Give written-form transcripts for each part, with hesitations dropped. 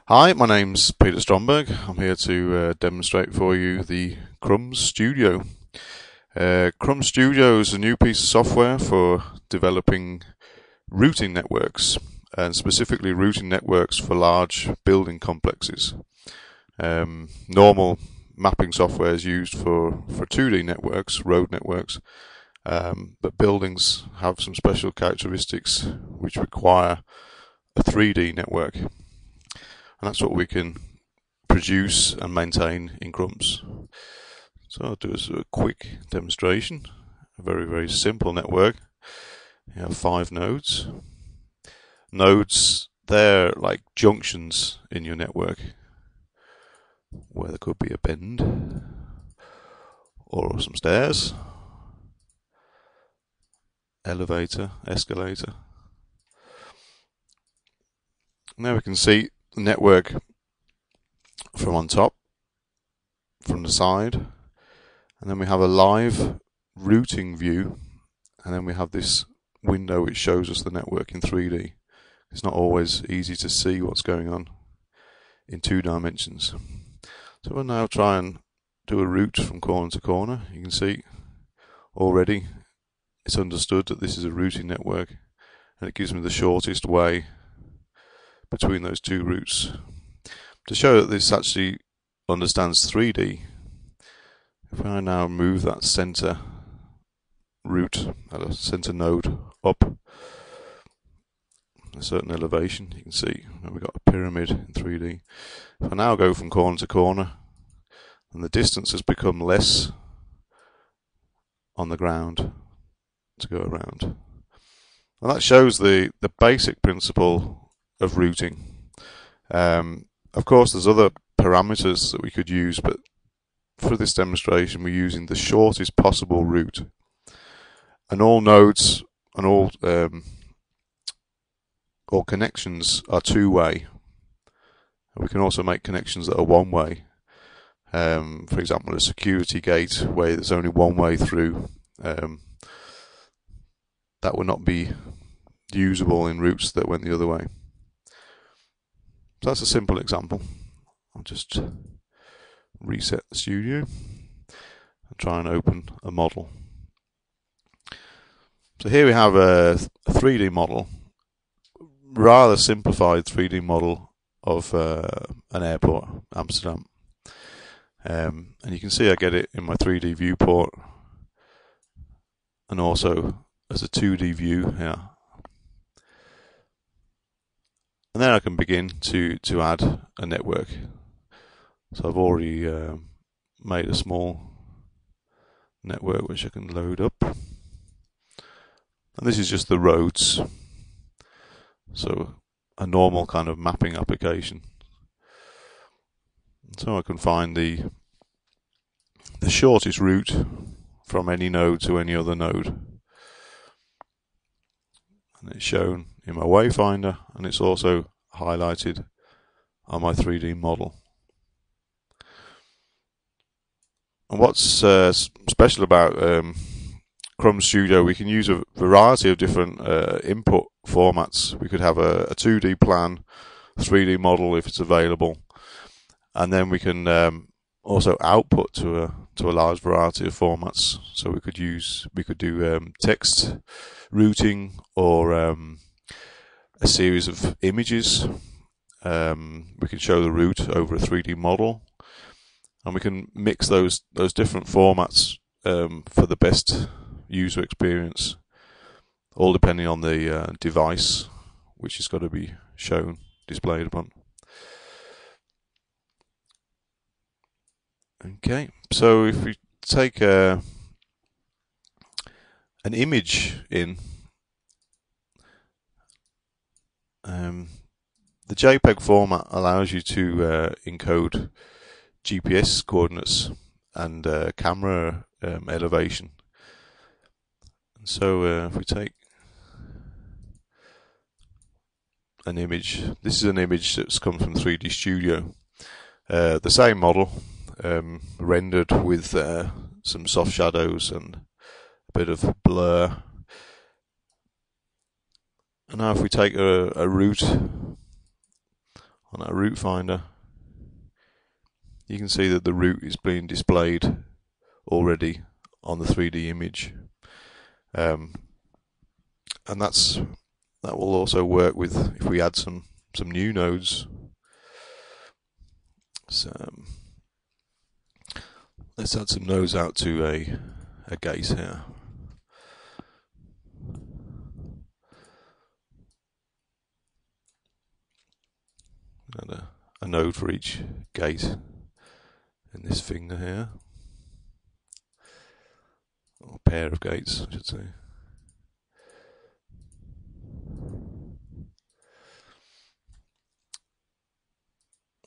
Hi, my name's Peter Stromberg. I'm here to demonstrate for you the Krums Studio. Krums Studio is a new piece of software for developing routing networks, and specifically routing networks for large building complexes. Normal mapping software is used for 2D networks, road networks, but buildings have some special characteristics which require a 3D network. And that's what we can produce and maintain in Krums. So I'll do a quick demonstration. A very, very simple network. You have 5 nodes. Nodes, they're like junctions in your network where there could be a bend or some stairs, elevator, escalator. Now we can see the network from on top, from the side, and then we have a live routing view, and then we have this window which shows us the network in 3D. It's not always easy to see what's going on in 2 dimensions. So we'll now try and do a route from corner to corner. You can see already it's understood that this is a routing network, and it gives me the shortest way between those 2 routes. To show that this actually understands 3D, if I now move that center route, center node up a certain elevation, you can see we've got a pyramid in 3D. If I now go from corner to corner, then the distance has become less on the ground to go around. And that shows the basic principle of routing. Of course, there's other parameters that we could use, but for this demonstration, we're using the shortest possible route. And all nodes and all connections are 2-way. We can also make connections that are 1-way. For example, a security gate where there's only 1 way through. That would not be usable in routes that went the other way. So that's a simple example. I'll just reset the studio and try and open a model. So here we have a 3D model, rather simplified 3D model of an airport, Amsterdam. And you can see I get it in my 3D viewport and also as a 2D view here. And then I can begin to add a network. So I've already made a small network which I can load up. And this is just the roads. So a normal kind of mapping application. So I can find the shortest route from any node to any other node. And it's shown in my wayfinder, and it's also highlighted on my 3D model. And what's special about Krums Studio, we can use a variety of different input formats. We could have a 2D plan, 3D model if it's available, and then we can also output to a large variety of formats. So we could do text routing or a series of images. We can show the route over a 3D model, and we can mix those different formats for the best user experience, all depending on the device which is going to be displayed upon. Okay, so if we take an image in, the JPEG format allows you to encode GPS coordinates and camera elevation. So if we take an image, this is an image that's come from 3D Studio. The same model, rendered with some soft shadows and a bit of blur. And now if we take a route on our route finder, you can see that the route is being displayed already on the 3D image, and that will also work with if we add some new nodes. So let's add some nodes out to a gate here. And a node for each gate in this finger here, or pair of gates, I should say.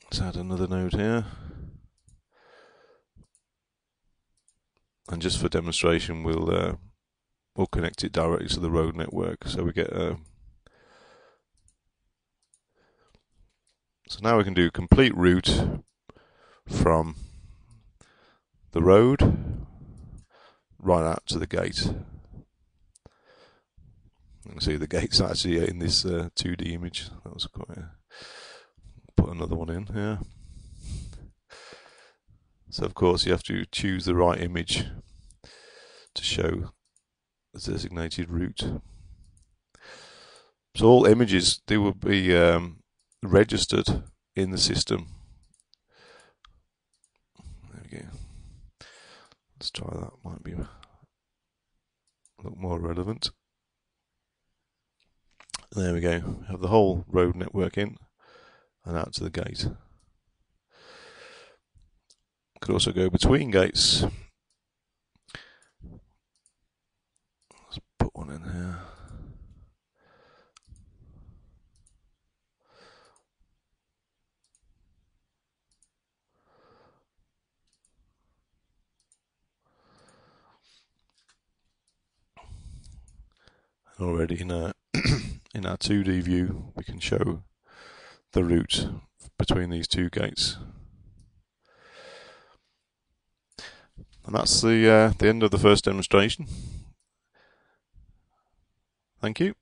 Let's add another node here, and just for demonstration, we'll connect it directly to the road network, so we get so now we can do complete route from the road right out to the gate. You can see the gate's actually in this 2D image. That was quite put another one in here. So of course you have to choose the right image to show the designated route. So all images, they will be registered in the system. There we go. Let's try that. Might be look more relevant. There we go. Have the whole road network in and out to the gate. Could also go between gates. Let's put one in here. And already in our in our 2D view, we can show the route between these two gates. And that's the end of the first demonstration. Thank you.